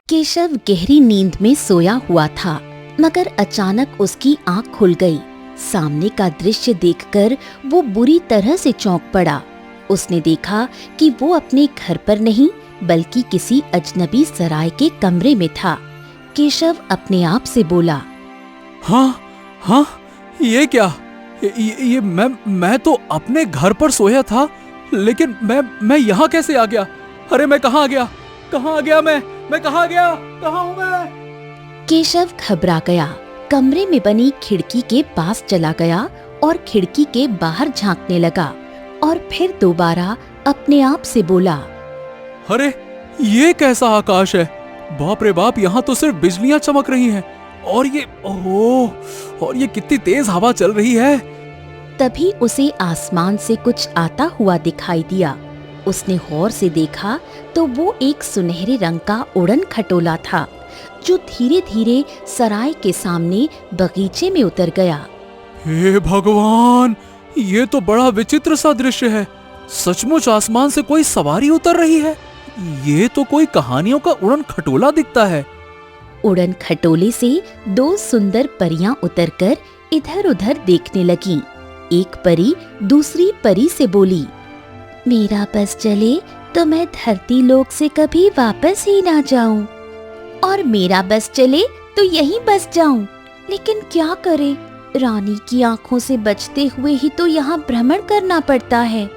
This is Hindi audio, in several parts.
केशव गहरी नींद में सोया हुआ था, मगर अचानक उसकी आंख खुल गई। सामने का दृश्य देखकर वो बुरी तरह से चौंक पड़ा। उसने देखा कि वो अपने घर पर नहीं बल्कि किसी अजनबी सराय के कमरे में था। केशव अपने आप से बोला, हाँ, ये क्या? ये मैं तो अपने घर पर सोया था, लेकिन मैं यहाँ कैसे आ गया? अरे मैं कहाँ आ गया? कहाँ आ गया मैं कहाँ गया? कहाँ हूँ मैं? केशव घबरा गया। कमरे में बनी खिड़की के पास चला गया और खिड़की के बाहर झांकने लगा और फिर दोबारा अपने आप से बोला, अरे ये कैसा आकाश है? बाप रे बाप, यहाँ तो सिर्फ बिजलियां चमक रही हैं और ये कितनी तेज हवा चल रही है। तभी उसे आसमान से कुछ आता हुआ दिखाई दिया। उसने गौर से देखा तो वो एक सुनहरे रंग का उड़न खटोला था, जो धीरे धीरे सराय के सामने बगीचे में उतर गया। हे भगवान, ये तो बड़ा विचित्र सा दृश्य है। सचमुच आसमान से कोई सवारी उतर रही है। ये तो कोई कहानियों का उड़न खटोला दिखता है। उड़न खटोले से दो सुंदर परियां उतरकर इधर उधर देखने लगीं। एक परी दूसरी परी से बोली, मेरा बस चले तो मैं धरती लोक से कभी वापस ही ना जाऊं, और मेरा बस चले तो यहीं बस जाऊं। लेकिन क्या करे, रानी की आंखों से बचते हुए ही तो यहाँ भ्रमण करना पड़ता है।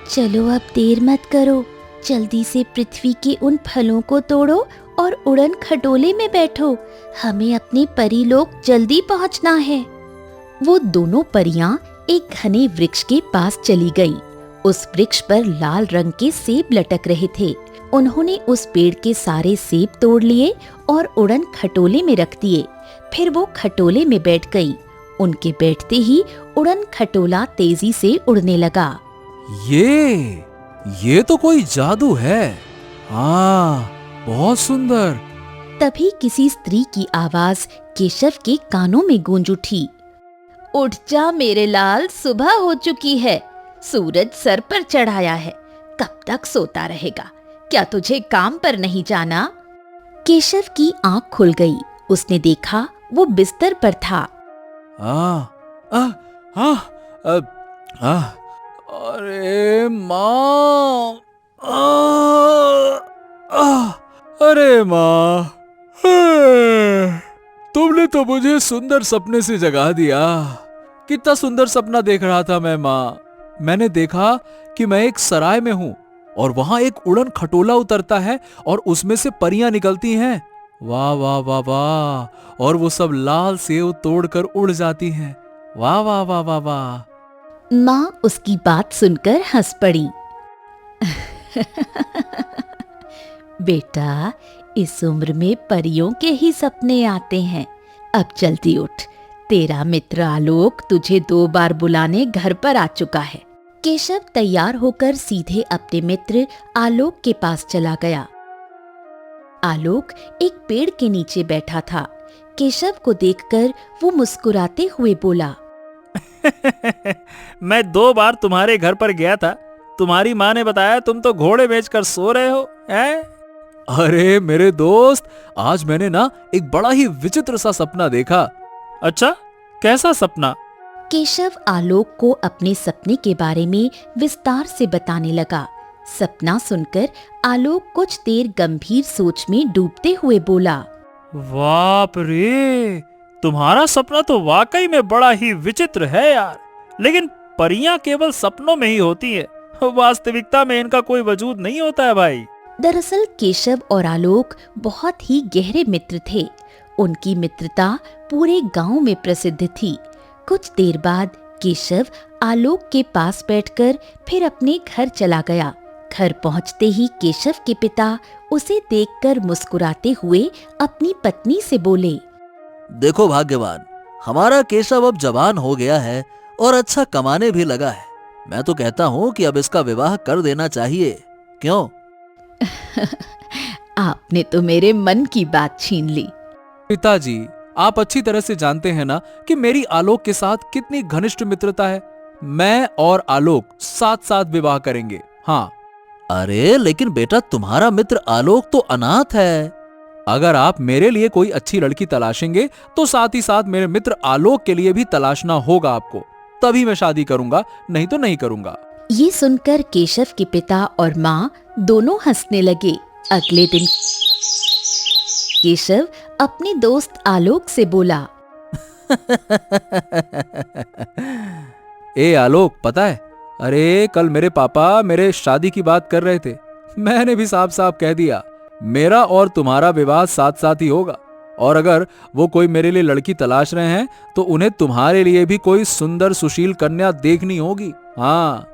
चलो अब देर मत करो, जल्दी से पृथ्वी के उन फलों को तोड़ो और उड़न खटोले में बैठो। हमें अपने परी लोक जल्दी पहुँचना है। वो दोनों परियां एक घने वृक्ष के पास चली गईं। उस वृक्ष पर लाल रंग के सेब लटक रहे थे। उन्होंने उस पेड़ के सारे सेब तोड़ लिए और उड़न खटोले में रख दिए। फिर वो खटोले में बैठ गईं। उनके बैठते ही उड़न खटोला तेजी से उड़ने लगा। ये तो कोई जादू है। हाँ, बहुत सुंदर। तभी किसी स्त्री की आवाज केशव के कानों में गूंज उठी, उठ जा मेरे लाल, सुबह हो चुकी है। सूरज सर पर चढ़ाया है, कब तक सोता रहेगा? क्या तुझे काम पर नहीं जाना? केशव की आंख खुल गई। उसने देखा वो बिस्तर पर था। अरे माँ, अरे माँ, तुमने तो मुझे सुंदर सपने से जगा दिया। कितना सुंदर सपना देख रहा था मैं माँ। मैंने देखा कि मैं एक सराय में हूँ और वहां एक उड़न खटोला उतरता है और उसमें से परियां निकलती हैं। वाह वाह वाह वाह, और वो सब लाल सेव तोड़कर उड़ जाती हैं। वाह वाह वाह वाह वाह। माँ उसकी बात सुनकर हंस पड़ी। बेटा, इस उम्र में परियों के ही सपने आते हैं। अब जल्दी उठ, तेरा मित्र आलोक तुझे 2 बार बुलाने घर पर आ चुका है। केशव तैयार होकर सीधे अपने मित्र आलोक के पास चला गया। आलोक एक पेड़ के नीचे बैठा था। केशव को देखकर वो मुस्कुराते हुए बोला, मैं 2 बार तुम्हारे घर पर गया था। तुम्हारी माँ ने बताया तुम तो घोड़े बेचकर सो रहे हो, हैं? अरे मेरे दोस्त, आज मैंने ना एक बड़ा ही विचित्र सा सपना देखा। अच्छा, कैसा सपना? केशव आलोक को अपने सपने के बारे में विस्तार से बताने लगा। सपना सुनकर आलोक कुछ देर गंभीर सोच में डूबते हुए बोला, बाप रे, तुम्हारा सपना तो वाकई में बड़ा ही विचित्र है यार। लेकिन परियां केवल सपनों में ही होती है, वास्तविकता में इनका कोई वजूद नहीं होता है भाई। दरअसल केशव और आलोक बहुत ही गहरे मित्र थे। उनकी मित्रता पूरे गांव में प्रसिद्ध थी। कुछ देर बाद केशव आलोक के पास बैठकर फिर अपने घर चला गया। घर पहुंचते ही केशव के पिता उसे देखकर मुस्कुराते हुए अपनी पत्नी से बोले, देखो भाग्यवान, हमारा केशव अब जवान हो गया है और अच्छा कमाने भी लगा है। मैं तो कहता हूँ कि अब इसका विवाह कर देना चाहिए। क्यों? आपने तो मेरे मन की बात छीन ली। पिताजी, आप अच्छी तरह से जानते हैं ना कि मेरी आलोक के साथ कितनी घनिष्ठ मित्रता है। मैं और आलोक साथ साथ विवाह करेंगे। हाँ। अरे लेकिन बेटा, तुम्हारा मित्र आलोक तो अनाथ है। अगर आप मेरे लिए कोई अच्छी लड़की तलाशेंगे तो साथ ही साथ मेरे मित्र आलोक के लिए भी तलाशना होगा आपको, तभी मैं शादी करूंगा, नहीं तो नहीं करूंगा। ये सुनकर केशव के पिता और माँ दोनों हंसने लगे। अगले दिन केशव अपने दोस्त आलोक से बोला, ए आलोक, पता है, अरे कल मेरे पापा मेरे शादी की बात कर रहे थे। मैंने भी साफ साफ कह दिया, मेरा और तुम्हारा विवाह साथ साथ ही होगा। और अगर वो कोई मेरे लिए लड़की तलाश रहे हैं तो उन्हें तुम्हारे लिए भी कोई सुंदर सुशील कन्या देखनी होगी। हाँ।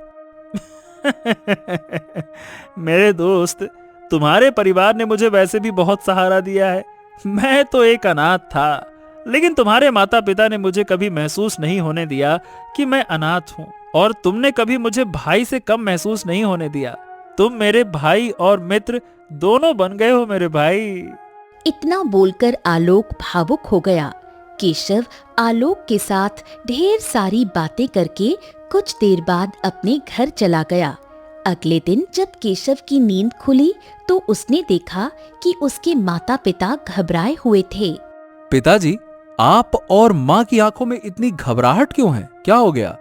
मेरे दोस्त, तुम्हारे परिवार ने मुझे वैसे भी बहुत सहारा दिया है। मैं तो एक अनाथ था, लेकिन तुम्हारे माता पिता ने मुझे कभी महसूस नहीं होने दिया कि मैं अनाथ हूँ, और तुमने कभी मुझे भाई से कम महसूस नहीं होने दिया। तुम मेरे भाई और मित्र दोनों बन गए हो मेरे भाई। इतना बोलकर आलोक भावुक हो गया। केशव आलोक के साथ ढेर सारी बातें करके कुछ देर बाद अपने घर चला गया। अगले दिन जब केशव की नींद खुली तो उसने देखा कि उसके माता पिता घबराए हुए थे। पिताजी, आप और माँ की आंखों में इतनी घबराहट क्यों है? क्या हो गया?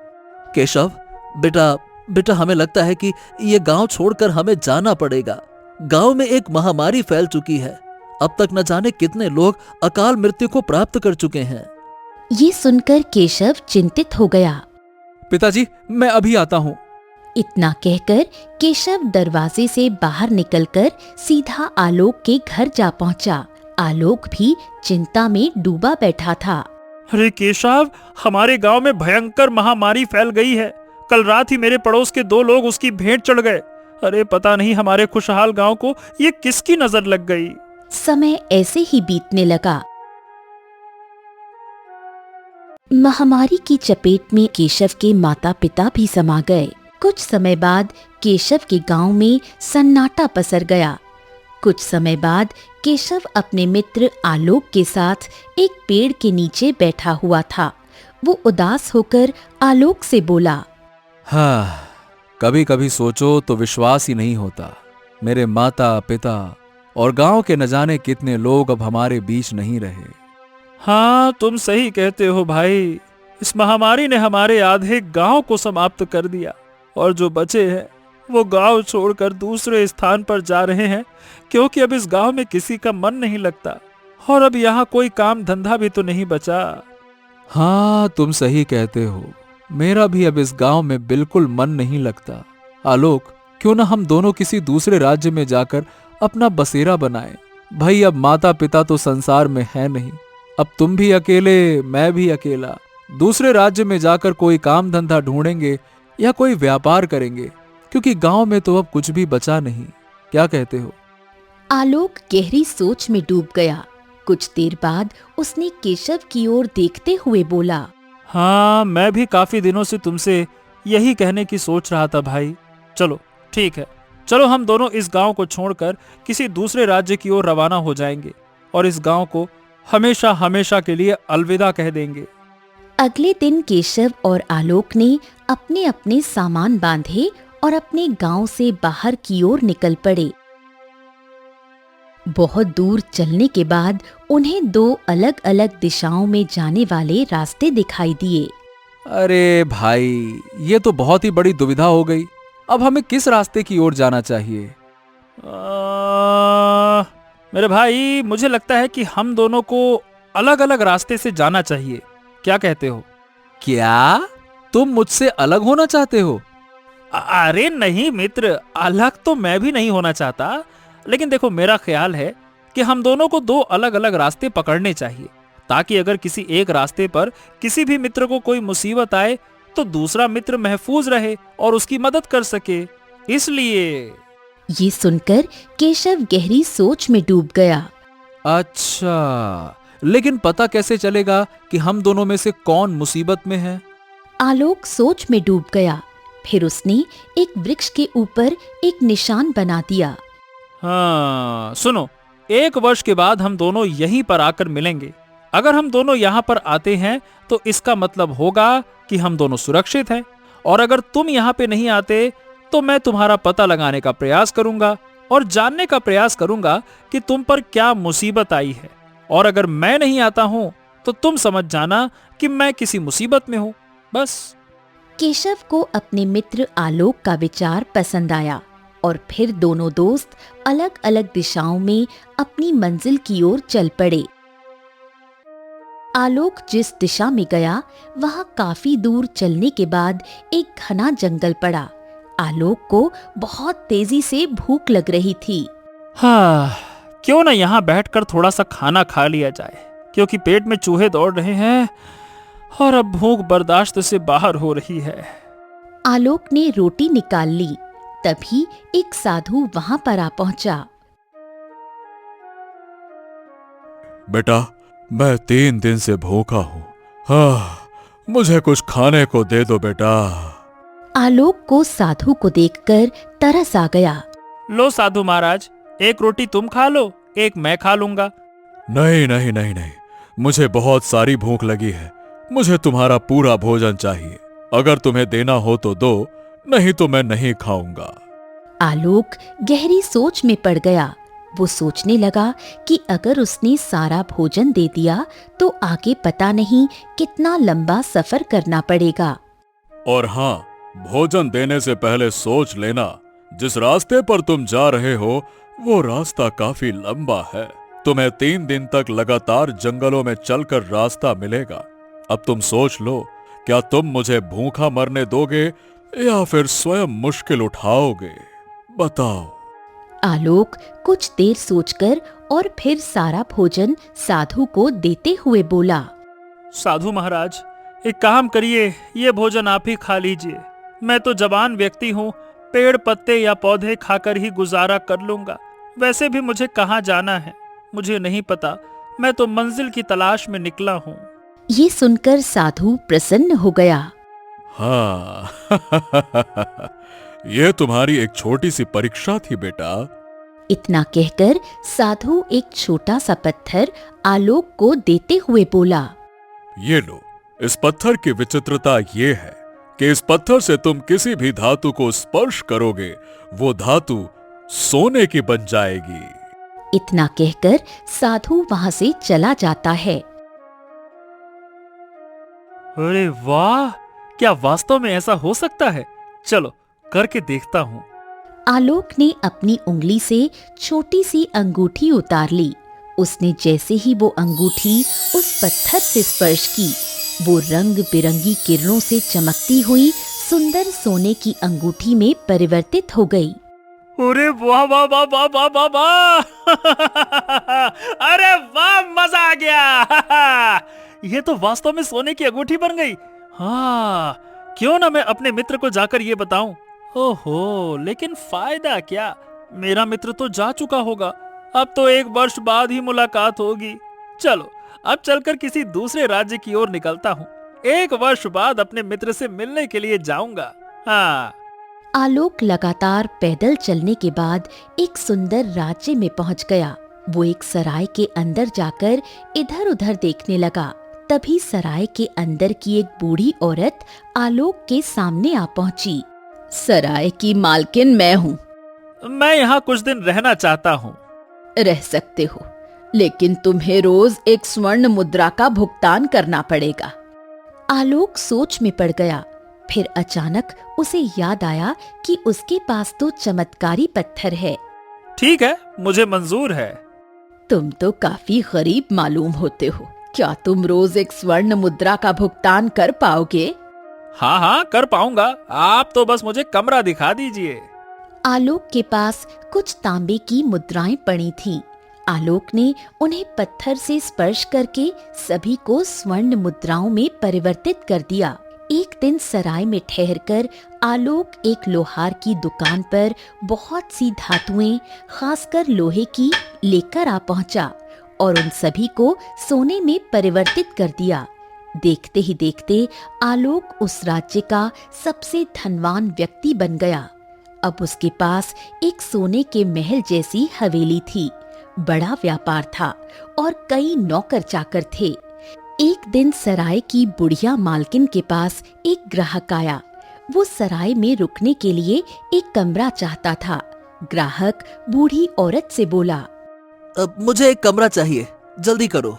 केशव, बेटा हमें लगता है कि ये गांव छोड़कर हमें जाना पड़ेगा। गांव में एक महामारी फैल चुकी है। अब तक न जाने कितने लोग अकाल मृत्यु को प्राप्त कर चुके हैं। ये सुनकर केशव चिंतित हो गया। पिताजी, मैं अभी आता हूँ। इतना कहकर केशव दरवाजे से बाहर निकलकर सीधा आलोक के घर जा पहुंचा। आलोक भी चिंता में डूबा बैठा था। अरे केशव, हमारे गांव में भयंकर महामारी फैल गई है। कल रात ही मेरे पड़ोस के 2 लोग उसकी भेंट चढ़ गए। अरे पता नहीं हमारे खुशहाल गांव को ये किसकी नजर लग गई। समय ऐसे ही बीतने लगा। महामारी की चपेट में केशव के माता पिता भी समा गए। कुछ समय बाद केशव के गांव में सन्नाटा पसर गया। कुछ समय बाद केशव अपने मित्र आलोक के साथ एक पेड़ के नीचे बैठा हुआ था। वो उदास होकर आलोक से बोला, हाँ, कभी कभी सोचो तो विश्वास ही नहीं होता। मेरे माता पिता और गांव के न जाने कितने लोग अब हमारे बीच नहीं रहे। हाँ, तुम सही कहते हो भाई। इस महामारी ने हमारे आधे गांव को समाप्त कर दिया, और जो बचे हैं वो गांव छोड़कर दूसरे स्थान पर जा रहे हैं, क्योंकि अब इस गांव में किसी का मन नहीं लगता, और अब यहाँ कोई काम धंधा भी तो नहीं बचा। हाँ, तुम सही कहते हो। मेरा भी अब इस गांव में बिल्कुल मन नहीं लगता। आलोक, क्यों ना हम दोनों किसी दूसरे राज्य में जाकर अपना बसेरा बनाएं। भाई, अब माता पिता तो संसार में है नहीं। अब तुम भी अकेले, मैं भी अकेला। दूसरे राज्य में जाकर कोई काम धंधा ढूंढेंगे या कोई व्यापार करेंगे, क्योंकि गांव में तो अब कुछ भी बचा नहीं। क्या कहते हो? आलोक गहरी सोच में डूब गया। कुछ देर बाद उसने केशव की ओर देखते हुए बोला, हाँ, मैं भी काफी दिनों से तुमसे यही कहने की सोच रहा था भाई। चलो ठीक है, चलो हम दोनों इस गांव को छोड़कर किसी दूसरे राज्य की ओर रवाना हो जाएंगे और इस गांव को हमेशा हमेशा के लिए अलविदा कह देंगे। अगले दिन केशव और आलोक ने अपने अपने सामान बांधे और अपने गांव से बाहर की ओर निकल पड़े। बहुत दूर चलने के बाद उन्हें 2 अलग अलग दिशाओं में जाने वाले रास्ते दिखाई दिए। अरे भाई, ये तो बहुत ही बड़ी दुविधा हो गई। अब हमें किस रास्ते की ओर जाना चाहिए? मेरे भाई, मुझे लगता है कि हम दोनों को अलग अलग रास्ते से जाना चाहिए। क्या कहते हो? क्या तुम मुझसे अलग होना चाहते हो? अरे नहीं मित्र, अलग तो मैं भी नहीं होना चाहता, लेकिन देखो, मेरा ख्याल है कि हम दोनों को 2 अलग अलग रास्ते पकड़ने चाहिए, ताकि अगर किसी एक रास्ते पर किसी भी मित्र को कोई मुसीबत आए तो दूसरा मित्र महफूज रहे और उसकी मदद कर सके। इसलिए ये सुनकर केशव गहरी सोच में डूब गया। अच्छा, लेकिन पता कैसे चलेगा कि हम दोनों में से कौन मुसीबत में है? आलोक सोच में डूब गया। फिर उसने एक वृक्ष के ऊपर एक निशान बना दिया। हाँ, सुनो, 1 वर्ष के बाद हम दोनों यहीं पर आकर मिलेंगे। अगर हम दोनों यहाँ पर आते हैं तो इसका मतलब होगा कि हम दोनों सुरक्षित हैं, और अगर तुम यहाँ पे नहीं आते तो मैं तुम्हारा पता लगाने का प्रयास करूंगा और जानने का प्रयास करूंगा कि तुम पर क्या मुसीबत आई है, और अगर मैं नहीं आता हूं तो तुम समझ जाना कि मैं किसी मुसीबत में हूं। बस। केशव को अपने मित्र आलोक का विचार पसंद आया और फिर दोनों दोस्त अलग अलग दिशाओं में अपनी मंजिल की ओर चल पड़े। आलोक जिस दिशा में गया वहां काफी दूर चलने के बाद एक घना जंगल पड़ा। आलोक को बहुत तेजी से भूख लग रही थी। हाँ, क्यों ना यहाँ बैठकर थोड़ा सा खाना खा लिया जाए, क्योंकि पेट में चूहे दौड़ रहे हैं और अब भूख बर्दाश्त से बाहर हो रही है। आलोक ने रोटी निकाल ली। तभी एक साधु वहां पर आ पहुंचा। बेटा, मैं 3 दिन से भूखा हूँ। हाँ, मुझे कुछ खाने को दे दो बेटा। आलोक को साधु को देखकर तरस आ गया। लो साधु महाराज, 1 रोटी तुम खा लो, 1 मैं खा लूंगा। नहीं नहीं नहीं नहीं, मुझे बहुत सारी भूख लगी है। मुझे तुम्हारा पूरा भोजन चाहिए। अगर तुम्हें देना हो तो दो, नहीं तो मैं नहीं खाऊंगा। आलोक गहरी सोच में पड़ गया। वो सोचने लगा कि अगर उसने सारा भोजन दे दिया तो आगे पता नहीं कितना लंबा सफर करना पड़ेगा। और हाँ, भोजन देने से पहले सोच लेना, जिस रास्ते पर तुम जा रहे हो वो रास्ता काफी लंबा है। तुम्हें 3 दिन तक लगातार जंगलों में चलकर रास्ता मिलेगा। अब तुम सोच लो, क्या तुम मुझे भूखा मरने दोगे या फिर स्वयं मुश्किल उठाओगे? बताओ। आलोक कुछ देर सोचकर और फिर सारा भोजन साधु को देते हुए बोला। साधु महाराज, एक काम करिए, ये भोजन आप ही खा लीजिए। मैं तो जवान व्यक्ति हूँ, पेड़ पत्ते या पौधे खाकर ही गुजारा कर लूंगा। वैसे भी मुझे कहाँ जाना है मुझे नहीं पता। मैं तो मंजिल की तलाश में निकला हूँ। ये सुनकर साधु प्रसन्न हो गया। हाँ ये तुम्हारी एक छोटी सी परीक्षा थी बेटा। इतना कहकर साधु एक छोटा सा पत्थर आलोक को देते हुए बोला। ये लो, इस पत्थर की विचित्रता ये है कि इस पत्थर से तुम किसी भी धातु को स्पर्श करोगे, वो धातु सोने की बन जाएगी। इतना कहकर साधु वहां से चला जाता है। अरे वाह, क्या वास्तव में ऐसा हो सकता है? चलो करके देखता हूँ। आलोक ने अपनी उंगली से छोटी सी अंगूठी उतार ली। उसने जैसे ही वो अंगूठी उस पत्थर से स्पर्श की, वो रंग बिरंगी किरणों से चमकती हुई सुंदर सोने की अंगूठी में परिवर्तित हो गई। अरे वाह वाह वाह वाह वाह वाह वाह अरे वाह, मजा आ गया ये तो वास्तव में सोने की अंगूठी बन गई। हाँ, क्यों ना मैं अपने मित्र को जाकर ये बताऊं। ओहो, लेकिन फायदा क्या? मेरा मित्र तो जा चुका होगा। अब तो 1 वर्ष बाद ही मुलाकात होगी। चलो अब चलकर किसी दूसरे राज्य की ओर निकलता हूँ। 1 वर्ष बाद अपने मित्र से मिलने के लिए जाऊंगा। हाँ। आलोक लगातार पैदल चलने के बाद एक सुंदर राज्य में पहुंच गया। वो एक सराय के अंदर जाकर इधर उधर देखने लगा। तभी सराय के अंदर की एक बूढ़ी औरत आलोक के सामने आ पहुंची। सराय की मालकिन मैं हूँ। मैं यहाँ कुछ दिन रहना चाहता हूँ। रह सकते हो, लेकिन तुम्हें रोज एक स्वर्ण मुद्रा का भुगतान करना पड़ेगा। आलोक सोच में पड़ गया। फिर अचानक उसे याद आया कि उसके पास तो चमत्कारी पत्थर है। ठीक है, मुझे मंजूर है। तुम तो काफी गरीब मालूम होते हो। क्या तुम रोज एक स्वर्ण मुद्रा का भुगतान कर पाओगे? हाँ हाँ, कर पाऊंगा। आप तो बस मुझे कमरा दिखा दीजिए। आलोक के पास कुछ तांबे की मुद्राएं पड़ी थीं। आलोक ने उन्हें पत्थर से स्पर्श करके सभी को स्वर्ण मुद्राओं में परिवर्तित कर दिया। एक दिन सराय में ठहरकर आलोक एक लोहार की दुकान पर बहुत सी धातुएं, खासकर लोहे की, लेकर आ पहुंचा और उन सभी को सोने में परिवर्तित कर दिया। देखते ही देखते आलोक उस राज्य का सबसे धनवान व्यक्ति बन गया। अब उसके पास एक सोने के महल जैसी हवेली थी, बड़ा व्यापार था और कई नौकर चाकर थे। एक दिन सराय की बुढ़िया मालकिन के पास एक ग्राहक आया। वो सराय में रुकने के लिए एक कमरा चाहता था। ग्राहक बूढ़ी औरत से बोला, अब मुझे एक कमरा चाहिए, जल्दी करो।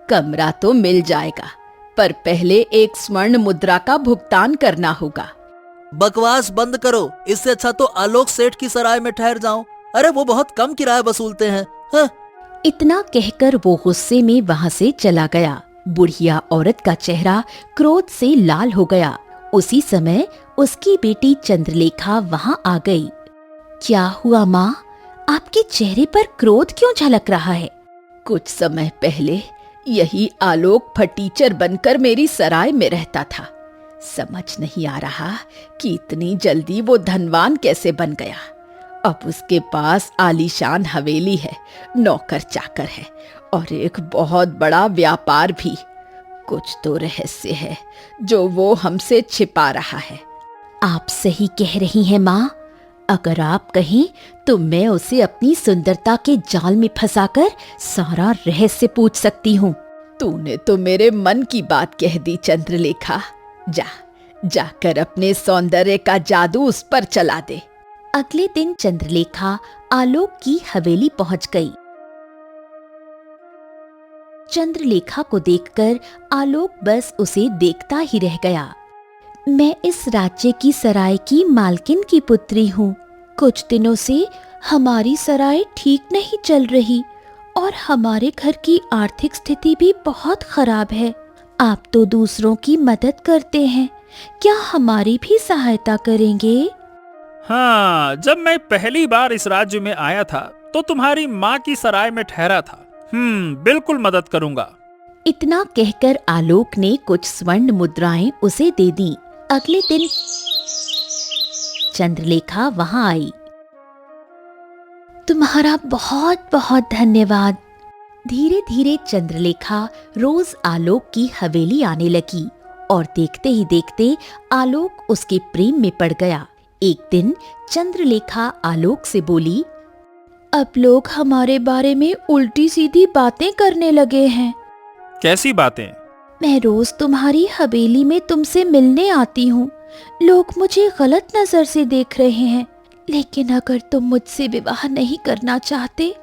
कमरा तो मिल जाएगा, पर पहले एक स्वर्ण मुद्रा का भुगतान करना होगा। बकवास बंद करो, इससे अच्छा तो आलोक सेठ की सराय में ठहर जाऊं। अरे वो बहुत कम किराया वसूलते हैं। हाँ? इतना कहकर वो गुस्से में वहां से चला गया। बुढ़िया औरत का चेहरा क्रोध से लाल हो गया। उसी समय उसकी बेटी चंद्रलेखा वहां आ गई। क्या हुआ माँ, आपके चेहरे पर क्रोध क्यों झलक रहा है? कुछ समय पहले यही आलोक फटीचर बनकर मेरी सराय में रहता था। समझ नहीं आ रहा कि इतनी जल्दी वो धनवान कैसे बन गया। अब उसके पास आलीशान हवेली है, नौकर चाकर है और एक बहुत बड़ा व्यापार भी। कुछ तो रहस्य है जो वो हमसे छिपा रहा है। आप सही कह रही हैं माँ। अगर आप कहें तो मैं उसे अपनी सुंदरता के जाल में फंसाकर सारा रहस्य पूछ सकती हूँ। तूने तो मेरे मन की बात कह दी चंद्रलेखा। जाकर अपने सौंदर्य का जादू उस पर चला दे। अगले दिन चंद्रलेखा आलोक की हवेली पहुंच गई। चंद्रलेखा को देखकर आलोक बस उसे देखता ही रह गया। मैं इस राज्य की सराय की मालकिन की पुत्री हूँ। कुछ दिनों से हमारी सराय ठीक नहीं चल रही और हमारे घर की आर्थिक स्थिति भी बहुत खराब है। आप तो दूसरों की मदद करते हैं, क्या हमारी भी सहायता करेंगे? हाँ, जब मैं पहली बार इस राज्य में आया था तो तुम्हारी माँ की सराय में ठहरा था। बिल्कुल मदद करूंगा। इतना कहकर आलोक ने कुछ स्वर्ण मुद्राएं उसे दे दी। अगले दिन चंद्रलेखा वहां आई। तुम्हारा बहुत बहुत धन्यवाद। धीरे धीरे चंद्रलेखा रोज आलोक की हवेली आने लगी और देखते ही देखते आलोक उसके प्रेम में पड़ गया। एक दिन चंद्रलेखा आलोक से बोली, अब लोग हमारे बारे में उल्टी सीधी बातें करने लगे हैं। कैसी बातें? मैं रोज तुम्हारी हवेली में तुमसे मिलने आती हूँ। लोग मुझे गलत नजर से देख रहे हैं, लेकिन अगर तुम मुझसे विवाह नहीं करना चाहते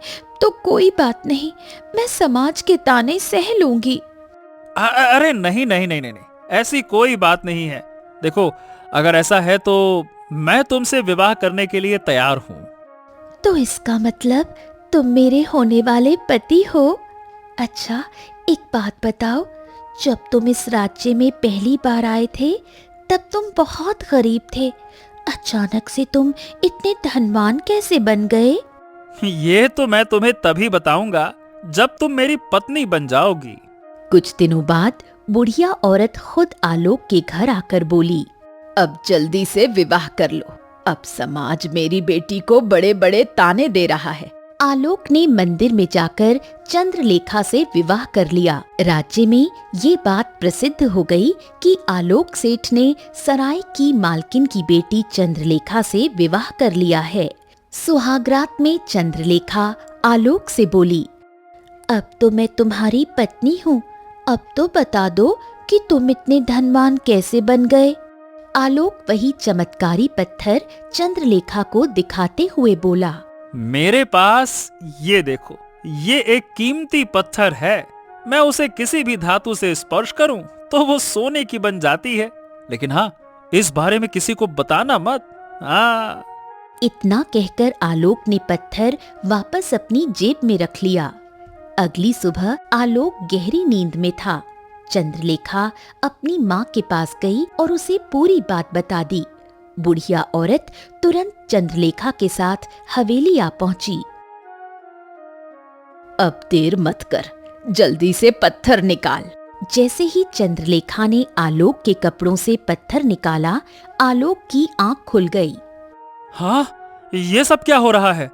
तो कोई बात नहीं, मैं समाज के ताने सह लूंगी। अरे नहीं नहीं नहीं नहीं, ऐसी कोई बात नहीं है। देखो, अगर ऐसा है तो मैं तुमसे विवाह करने के लिए तैयार हूँ। तो इसका मतलब तुम मेरे होने वाले पति हो। अच्छा, एक बात बताओ, जब तुम इस राज्य में पहली बार आए थे तब तुम बहुत गरीब थे। अचानक से तुम इतने धनवान कैसे बन गए? ये तो मैं तुम्हें तभी बताऊंगा जब तुम मेरी पत्नी बन जाओगी। कुछ दिनों बाद बुढ़िया औरत खुद आलोक के घर आकर बोली, अब जल्दी से विवाह कर लो, अब समाज मेरी बेटी को बड़े बड़े ताने दे रहा है। आलोक ने मंदिर में जाकर चंद्रलेखा से विवाह कर लिया। राज्य में ये बात प्रसिद्ध हो गई कि आलोक सेठ ने सराय की मालकिन की बेटी चंद्रलेखा से विवाह कर लिया है। सुहागरात में चंद्रलेखा आलोक से बोली, अब तो मैं तुम्हारी पत्नी हूँ, अब तो बता दो कि तुम इतने धनवान कैसे बन गए। आलोक वही चमत्कारी पत्थर चंद्रलेखा को दिखाते हुए बोला, मेरे पास ये देखो, ये एक कीमती पत्थर है। मैं उसे किसी भी धातु से स्पर्श करूं तो वो सोने की बन जाती है। लेकिन हाँ, इस बारे में किसी को बताना मत। हाँ। इतना कहकर आलोक ने पत्थर वापस अपनी जेब में रख लिया। अगली सुबह आलोक गहरी नींद में था। चंद्रलेखा अपनी माँ के पास गई और उसे पूरी बात बता दी। बुढ़िया औरत तुरंत चंद्रलेखा के साथ हवेली आ पहुंची। अब देर मत कर, जल्दी से पत्थर निकाल। जैसे ही चंद्रलेखा ने आलोक के कपड़ों से पत्थर निकाला, आलोक की आंख खुल गई। हाँ, ये सब क्या हो रहा है?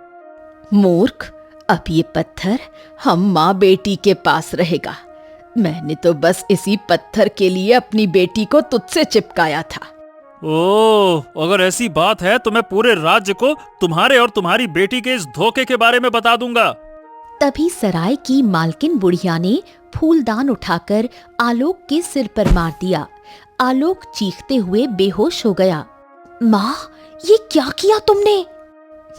मूर्ख, अब ये पत्थर हम माँ बेटी के पास रहेगा। मैंने तो बस इसी पत्थर के लिए अपनी बेटी को तुझसे चिपकाया था। ओह, अगर ऐसी बात है तो मैं पूरे राज्य को तुम्हारे और तुम्हारी बेटी के इस धोखे के बारे में बता दूंगा। तभी सराय की मालकिन बुढ़िया ने फूलदान उठाकर आलोक के सिर पर मार दिया। आलोक चीखते हुए बेहोश हो गया। माँ, ये क्या किया तुमने?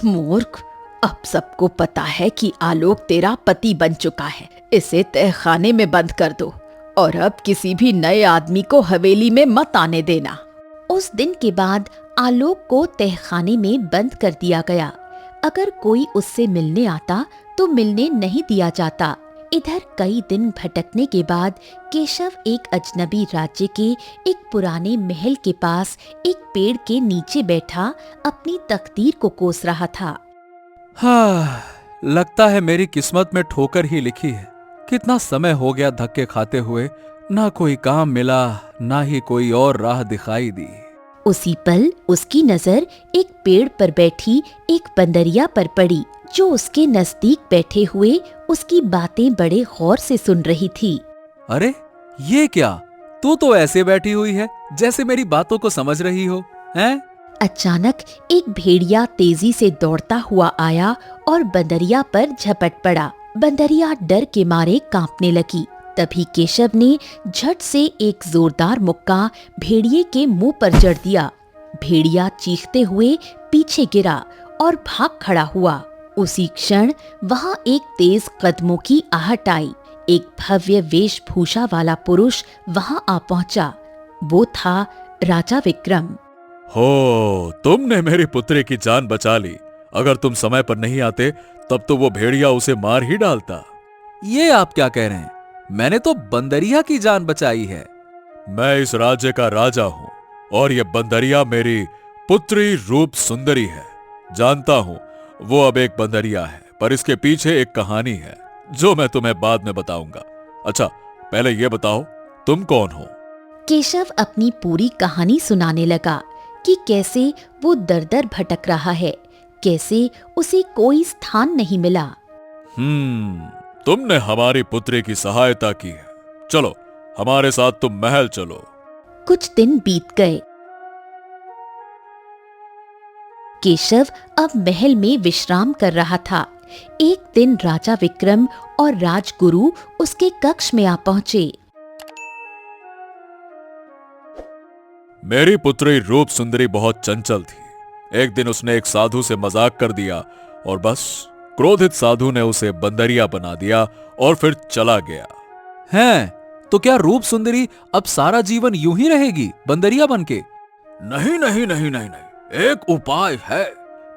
मूर्ख, अब सबको पता है कि आलोक तेरा पति बन चुका है। इसे तहखाने में बंद कर दो और अब किसी भी नए आदमी को हवेली में मत आने देना। उस दिन के बाद आलोक को तहखाने में बंद कर दिया गया। अगर कोई उससे मिलने आता तो मिलने नहीं दिया जाता। इधर कई दिन भटकने के बाद केशव एक अजनबी राज्य के एक पुराने महल के पास एक पेड़ के नीचे बैठा अपनी तकदीर को कोस रहा था। हाँ, लगता है मेरी किस्मत में ठोकर ही लिखी है। कितना समय हो गया धक्के खाते हुए, ना कोई काम मिला, ना ही कोई और राह दिखाई दी। उसी पल उसकी नजर एक पेड़ पर बैठी एक बंदरिया पर पड़ी, जो उसके नजदीक बैठे हुए उसकी बातें बड़े गौर से सुन रही थी। अरे ये क्या, तू तो ऐसे बैठी हुई है जैसे मेरी बातों को समझ रही हो, हैं? अचानक एक भेड़िया तेजी से दौड़ता हुआ आया और बंदरिया पर झपट पड़ा। बंदरिया डर के मारे कांपने लगी। तभी केशव ने झट से एक जोरदार मुक्का भेड़िए के मुंह पर जड़ दिया। भेड़िया चीखते हुए पीछे गिरा और भाग खड़ा हुआ। उसी क्षण वहां एक तेज कदमों की आहट आई। एक भव्य वेशभूषा वाला पुरुष वहां आ पहुंचा। वो था राजा विक्रम। हो, तुमने मेरी पुत्री की जान बचा ली। अगर तुम समय पर नहीं आते तब तो वो भेड़िया उसे मार ही डालता। ये आप क्या कह रहे हैं? मैंने तो बंदरिया की जान बचाई है। मैं इस राज्य का राजा हूं और ये बंदरिया मेरी पुत्री रूप सुंदरी है। जानता हूं वो अब एक बंदरिया है, पर इसके पीछे एक कहानी है जो मैं तुम्हें बाद में बताऊंगा। अच्छा, पहले ये बताओ तुम कौन हो? केशव अपनी पूरी कहानी सुनाने लगा कि कैसे वो दर-दर भटक रहा है, कैसे उसे कोई स्थान नहीं मिला। तुमने हमारी पुत्री की सहायता की है। चलो हमारे साथ तुम महल चलो। कुछ दिन बीत गए। केशव अब महल में विश्राम कर रहा था। एक दिन राजा विक्रम और राजगुरु उसके कक्ष में आ पहुंचे। मेरी पुत्री रूप सुंदरी बहुत चंचल थी। एक दिन उसने एक साधु से मजाक कर दिया और बस क्रोधित साधु ने उसे बंदरिया बना दिया और फिर चला गया। हैं? तो क्या रूप सुंदरी अब सारा जीवन यूं ही रहेगी बंदरिया बनके? नहीं नहीं नहीं नहीं नहीं, एक उपाय है।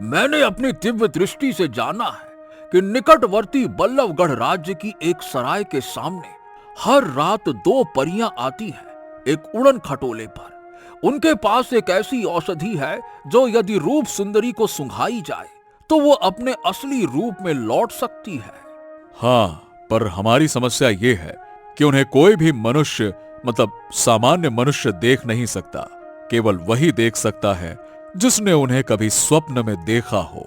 मैंने अपनी दिव्य दृष्टि से जाना है कि निकटवर्ती बल्लभगढ़ राज्य की एक सराय के सामने हर रात 2 परियां आती हैं एक उड़न खटोले पर। उनके पास एक ऐसी औषधि है जो यदि रूप सुंदरी को सुंघाई जाए तो वो अपने असली रूप में लौट सकती है। हाँ, पर हमारी समस्या ये है कि उन्हें कोई भी मनुष्य, मतलब सामान्य मनुष्य देख नहीं सकता। केवल वही देख सकता है जिसने उन्हें कभी स्वप्न में देखा हो।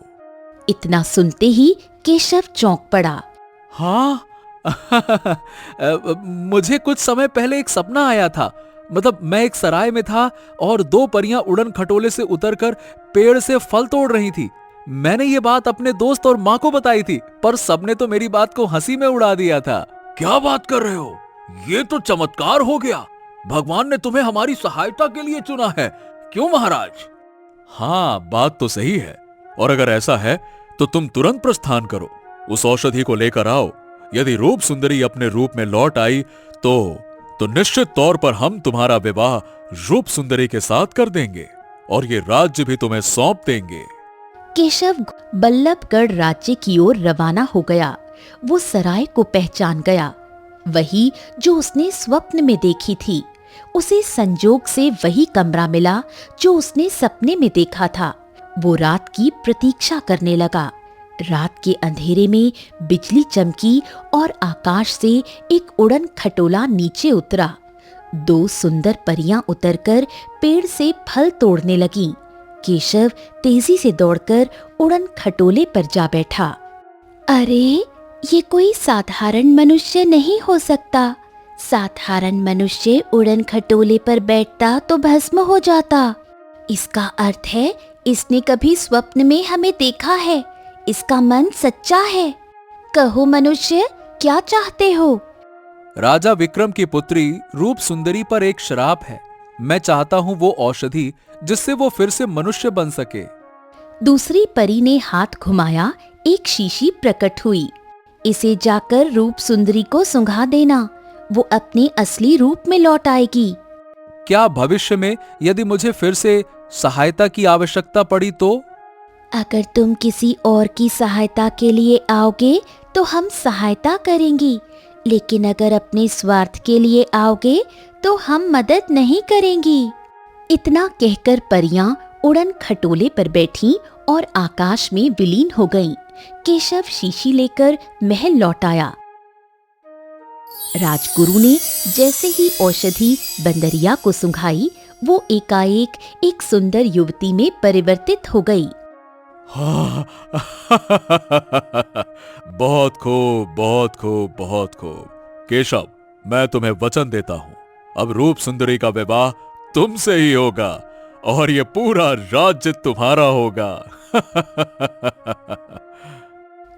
इतना सुनते ही केशव चौंक पड़ा। हाँ मुझे कुछ समय पहले एक सपना आया था। मतलब मैं एक सराय में था और 2 परियां उड़न खटोले से उतरकर पेड़ से फल तोड़ रही थी। मैंने ये बात अपने दोस्त और माँ को बताई थी, पर सबने तो मेरी बात को हंसी में उड़ा दिया था। क्या बात कर रहे हो? ये तो चमत्कार हो गया। भगवान ने तुम्हें हमारी सहायता के लिए चुना है, क्यों महाराज? हाँ, बात तो सही है। और अगर ऐसा है तो तुम तुरंत प्रस्थान करो, उस औषधि को लेकर आओ। यदि रूप सुंदरी अपने रूप में लौट आई तो निश्चित तौर पर हम तुम्हारा विवाह रूप सुंदरी के साथ कर देंगे और ये राज्य भी तुम्हें सौंप देंगे। केशव बल्लभगढ़ राज्य की ओर रवाना हो गया। वो सराय को पहचान गया, वही जो उसने स्वप्न में देखी थी। उसे संजोग से वही कमरा मिला जो उसने सपने में देखा था। वो रात की प्रतीक्षा करने लगा। रात के अंधेरे में बिजली चमकी और आकाश से एक उड़न खटोला नीचे उतरा। 2 सुंदर परियां उतरकर पेड़ से फल तोड़ने लगीं। केशव तेजी से दौड़कर उड़न खटोले पर जा बैठा। अरे, ये कोई साधारण मनुष्य नहीं हो सकता। साधारण मनुष्य उड़न खटोले पर बैठता तो भस्म हो जाता। इसका अर्थ है इसने कभी स्वप्न में हमें देखा है। इसका मन सच्चा है। कहो मनुष्य, क्या चाहते हो? राजा विक्रम की पुत्री रूप सुंदरी पर एक श्राप है। मैं चाहता हूँ वो औषधि जिससे वो फिर से मनुष्य बन सके। दूसरी परी ने हाथ घुमाया। एक शीशी प्रकट हुई। इसे जाकर रूप सुंदरी को सुंघा देना, वो अपने असली रूप में लौट आएगी। क्या भविष्य में यदि मुझे फिर से सहायता की आवश्यकता पड़ी तो? अगर तुम किसी और की सहायता के लिए आओगे तो हम सहायता करेंगी, लेकिन अगर अपने स्वार्थ के लिए आओगे तो हम मदद नहीं करेंगी। इतना कहकर परियां उड़न खटोले पर बैठीं और आकाश में विलीन हो गईं। केशव शीशी लेकर महल लौट आया। राजगुरु ने जैसे ही औषधि बंदरिया को सुंघाई, वो एकाएक एक सुंदर युवती में परिवर्तित हो गई। बहुत खूब, बहुत खूब, बहुत खूब। केशव, मैं तुम्हें वचन देता हूं, अब रूप सुंदरी का विवाह तुमसे ही होगा और ये पूरा राज्य तुम्हारा होगा।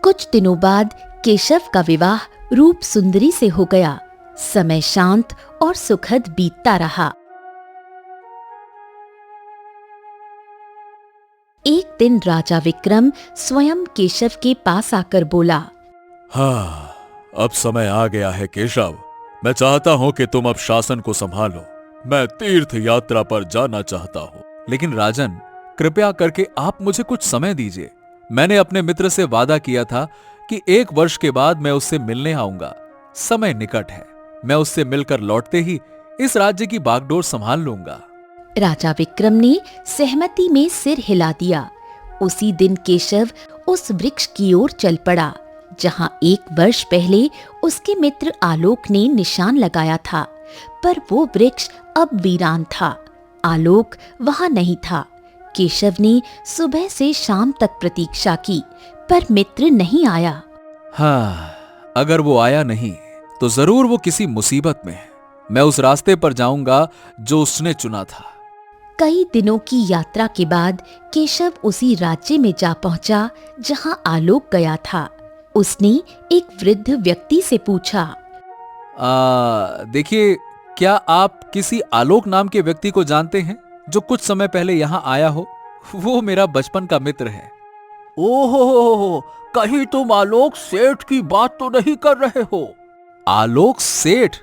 कुछ दिनों बाद केशव का विवाह रूप सुंदरी से हो गया। समय शांत और सुखद बीतता रहा। एक दिन राजा विक्रम स्वयं केशव के पास आकर बोला, हाँ, अब समय आ गया है केशव। मैं चाहता हूं कि तुम अब शासन को संभालो। मैं तीर्थ यात्रा पर जाना चाहता हूं। लेकिन राजन, कृपया करके आप मुझे कुछ समय दीजिए। मैंने अपने मित्र से वादा किया था कि 1 वर्ष के बाद मैं उससे मिलने आऊंगा। समय निकट है। मैं उससे मिलकर लौटते ही इस राज्य की बागडोर संभाल लूंगा। राजा विक्रम ने सहमति में सिर हिला दिया। उसी दिन केशव उस वृक्ष की ओर चल पड़ा जहां 1 वर्ष पहले उसके मित्र आलोक ने निशान लगाया था, पर वो वृक्ष अब वीरान था। आलोक वहां नहीं था। केशव ने सुबह से शाम तक प्रतीक्षा की, पर मित्र नहीं आया। हाँ, अगर वो आया नहीं तो जरूर वो किसी मुसीबत में है। मैं उस रास्ते पर जाऊंगा जो उसने चुना था। कई दिनों की यात्रा के बाद केशव उसी राज्य में जा पहुंचा जहां आलोक गया था। उसने एक वृद्ध व्यक्ति से पूछा, देखिए, क्या आप किसी आलोक नाम के व्यक्ति को जानते हैं जो कुछ समय पहले यहाँ आया हो? वो मेरा बचपन का मित्र है। ओहो, कहीं तुम आलोक सेठ की बात तो नहीं कर रहे हो? आलोक सेठ?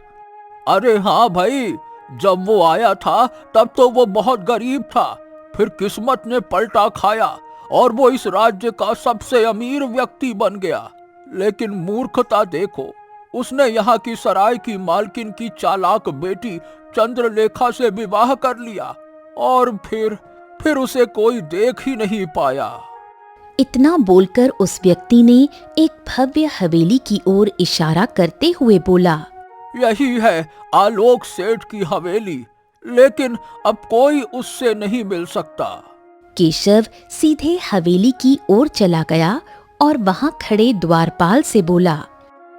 अरे हाँ भाई, जब वो आया था तब तो वो बहुत गरीब था। फिर किस्मत ने पलटा खाया और वो इस राज्य का सबसे अमीर व्यक्ति बन गया। लेकिन मूर्खता देखो, उसने यहाँ की सराय की मालकिन की चालाक बेटी चंद्रलेखा से विवाह कर लिया और फिर उसे कोई देख ही नहीं पाया। इतना बोलकर उस व्यक्ति ने एक भव्य हवेली की ओर इशारा करते हुए बोला, यही है आलोक सेठ की हवेली, लेकिन अब कोई उससे नहीं मिल सकता। केशव सीधे हवेली की ओर चला गया और वहां खड़े द्वारपाल से बोला,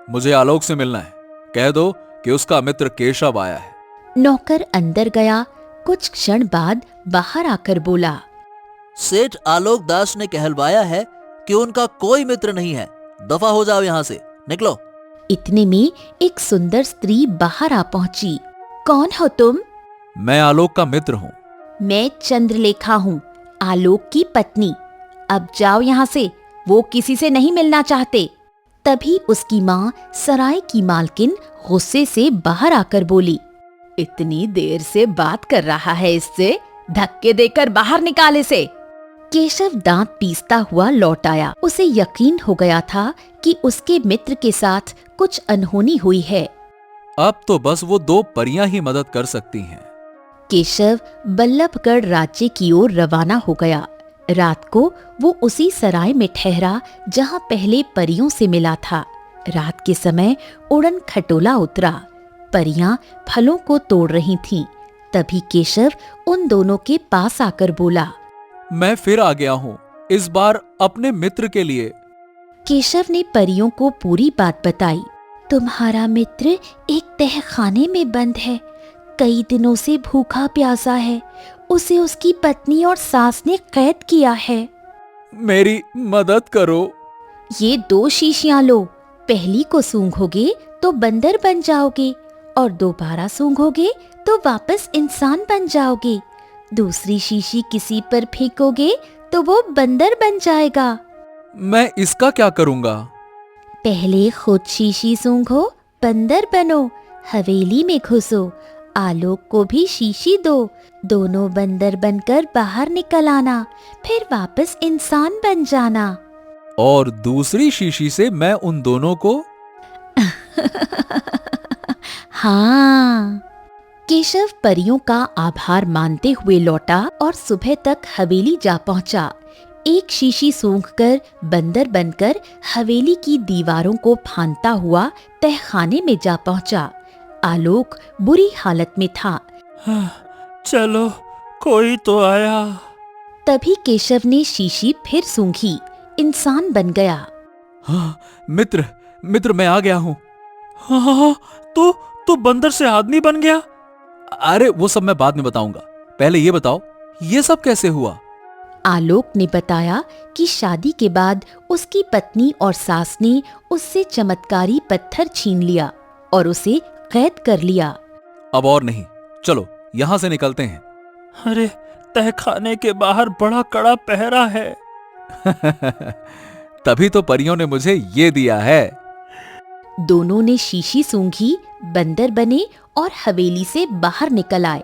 मुझे आलोक से मिलना है। कह दो कि उसका मित्र केशव आया है। नौकर अंदर गया। कुछ क्षण बाद बाहर आकर बोला, सेठ आलोक दास ने कहलवाया है कि उनका कोई मित्र नहीं है। दफा हो जाओ यहाँ से, निकलो। इतने में एक सुंदर स्त्री बाहर आ पहुंची। कौन हो तुम? मैं आलोक का मित्र हूँ। मैं चंद्रलेखा हूँ, आलोक की पत्नी। अब जाओ यहाँ से, वो किसी से नहीं मिलना चाहते। तभी उसकी माँ सराय की मालकिन गुस्से से बाहर आकर बोली, इतनी देर से बात कर रहा है इससे, धक्के देकर बाहर निकाल इसे। केशव दांत पीसता हुआ लौट आया। उसे यकीन हो गया था कि उसके मित्र के साथ कुछ अनहोनी हुई है। अब तो बस वो 2 परियां ही मदद कर सकती हैं। केशव बल्लभगढ़ राज्य की ओर रवाना हो गया। रात को वो उसी सराय में ठहरा जहां पहले परियों से मिला था। रात के समय उड़न खटोला उतरा। परियां फलों को तोड़ रही थीं। तभी केशव उन दोनों के पास आकर बोला, मैं फिर आ गया हूँ, इस बार अपने मित्र के लिए। केशव ने परियों को पूरी बात बताई। तुम्हारा मित्र एक तहखाने में बंद है, कई दिनों से भूखा प्यासा है। उसे उसकी पत्नी और सास ने कैद किया है। मेरी मदद करो। ये 2 शीशियां लो, पहली को सूंघोगे तो बंदर बन जाओगे और दोबारा सूंघोगे तो वापस इंसान बन जाओगे। दूसरी शीशी किसी पर फेंकोगे तो वो बंदर बन जाएगा। मैं इसका क्या करूंगा? पहले खुद शीशी सूंघो, बंदर बनो, हवेली में घुसो, आलोक को भी शीशी दो, दोनों बंदर बनकर बाहर निकल आना, फिर वापस इंसान बन जाना। और दूसरी शीशी से मैं उन दोनों को हाँ। केशव परियों का आभार मानते हुए लौटा और सुबह तक हवेली जा पहुंचा। एक शीशी सूंघकर बंदर बनकर हवेली की दीवारों को फांदता हुआ तहखाने में जा पहुंचा। आलोक बुरी हालत में था। चलो, कोई तो आया। तभी केशव ने शीशी फिर सूंघी, इंसान बन गया। हाँ, मित्र मैं आ गया हूँ। हाँ, तू बंदर से आदमी बन गया? अरे वो सब मैं बाद में बताऊंगा, पहले ये बताओ ये सब कैसे हुआ? आलोक ने बताया कि शादी के बाद उसकी पत्नी और सास ने उससे चमत्कारी पत्थर छीन लिया और उसे कैद कर लिया। अब और नहीं, चलो यहाँ से निकलते हैं। अरे, तहखाने के बाहर बड़ा कड़ा पहरा है। तभी तो परियों ने मुझे ये दिया है। दोनों ने शीशी सूंघी, बंदर बने और हवेली से बाहर निकल आए।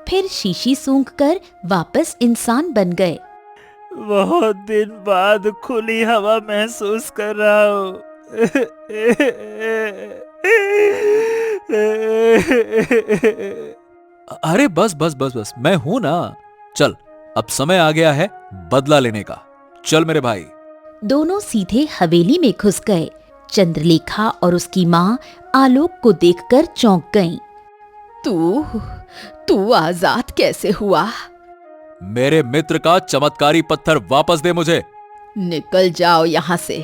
फिर शीशी सूंघकर वापस इंसान बन गए। बहुत दिन बाद खुली हवा महसूस कर रहा हूँ। अरे बस, मैं हूं ना। चल, अब समय आ गया है बदला लेने का। चल मेरे भाई। दोनों सीधे हवेली में घुस गए। चंद्रलेखा और उसकी माँ आलोक को देखकर चौंक गईं। तू आजाद कैसे हुआ? मेरे मित्र का चमत्कारी पत्थर वापस दे मुझे। निकल जाओ यहाँ से।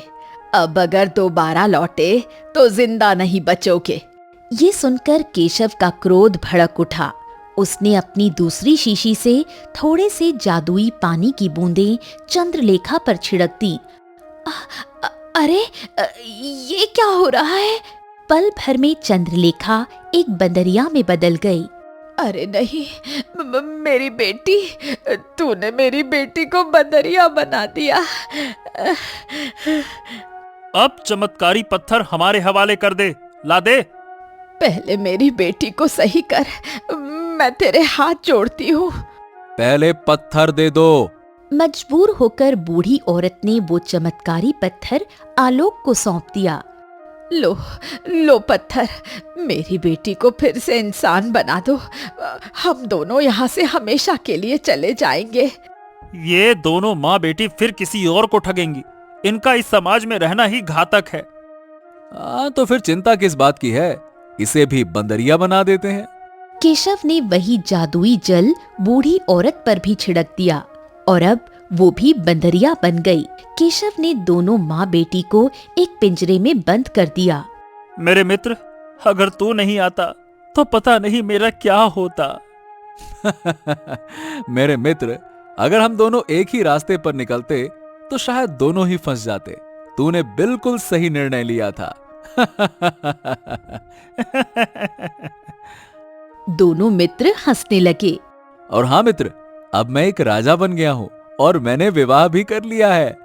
अब अगर दोबारा लौटे तो जिंदा नहीं बचोगे। ये सुनकर केशव का क्रोध भड़क उठा। उसने अपनी दूसरी शीशी से थोड़े से जादुई पानी की बूंदें चंद्रलेखा पर छिड़क दी। अरे, ये क्या हो रहा है? पल भर में चंद्रलेखा एक बंदरिया में बदल गई। अरे नहीं, मेरी बेटी, तूने मेरी बेटी को बंदरिया बना दिया। अब चमत्कारी पत्थर हमारे हवाले कर दे, ला दे। पहले मेरी बेटी को सही कर, मैं तेरे हाथ जोड़ती हूँ। पहले पत्थर दे दो। मजबूर होकर बूढ़ी औरत ने वो चमत्कारी पत्थर आलोक को सौंप दिया। लो पत्थर, मेरी बेटी को फिर से इंसान बना दो। हम दोनों यहाँ से हमेशा के लिए चले जाएंगे। ये दोनों माँ बेटी फिर किसी और को ठगेंगी। इनका इस समाज में रहना ही घातक है। तो फिर चिंता किस बात की है? इसे भी बंदरिया बना देते हैं। केशव ने वही जादुई जल बूढ़ी औरत पर भी छिड़क दिया और अब वो भी बंदरिया बन गई। केशव ने दोनों माँ बेटी को एक पिंजरे में बंद कर दिया। मेरे मित्र, अगर तू नहीं आता तो पता नहीं मेरा क्या होता। मेरे मित्र, अगर हम दोनों एक ही रास्ते पर निकलते तो शायद दोनों ही फंस जाते। तूने बिल्कुल सही निर्णय लिया था। दोनों मित्र हंसने लगे। और हाँ मित्र, अब मैं एक राजा बन गया हूँ और मैंने विवाह भी कर लिया है।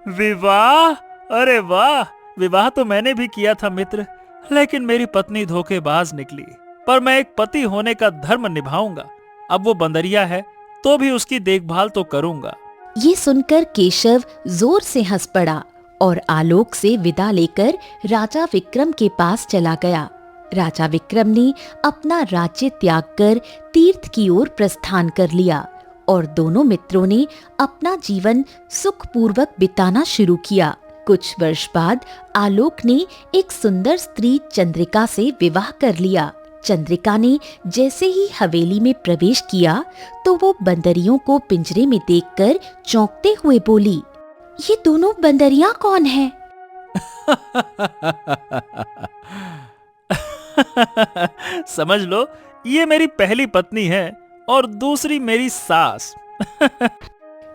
विवाह? अरे वाह! विवाह तो मैंने भी किया था मित्र, लेकिन मेरी पत्नी धोखेबाज निकली। पर मैं एक पति होने का धर्म निभाऊंगा। अब वो बंदरिया है तो भी उसकी देखभाल तो करूंगा। ये सुनकर केशव जोर से हंस पड़ा और आलोक से विदा लेकर राजा विक्रम के पास चला गया। राजा विक्रम ने अपना राज्य त्याग कर तीर्थ की ओर प्रस्थान कर लिया और दोनों मित्रों ने अपना जीवन सुखपूर्वक बिताना शुरू किया। कुछ वर्ष बाद आलोक ने एक सुंदर स्त्री चंद्रिका से विवाह कर लिया। चंद्रिका ने जैसे ही हवेली में प्रवेश किया तो वो बंदरियों को पिंजरे में देखकर चौंकते हुए बोली, ये दोनों बंदरियां कौन हैं? समझ लो, ये मेरी पहली पत्नी है और दूसरी मेरी सास।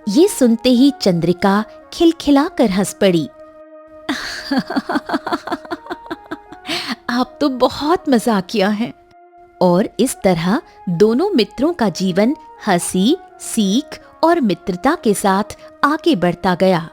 ये सुनते ही चंद्रिका खिलखिलाकर हंस पड़ी। आप तो बहुत मजाकिया हैं। और इस तरह दोनों मित्रों का जीवन हंसी, सीख और मित्रता के साथ आगे बढ़ता गया।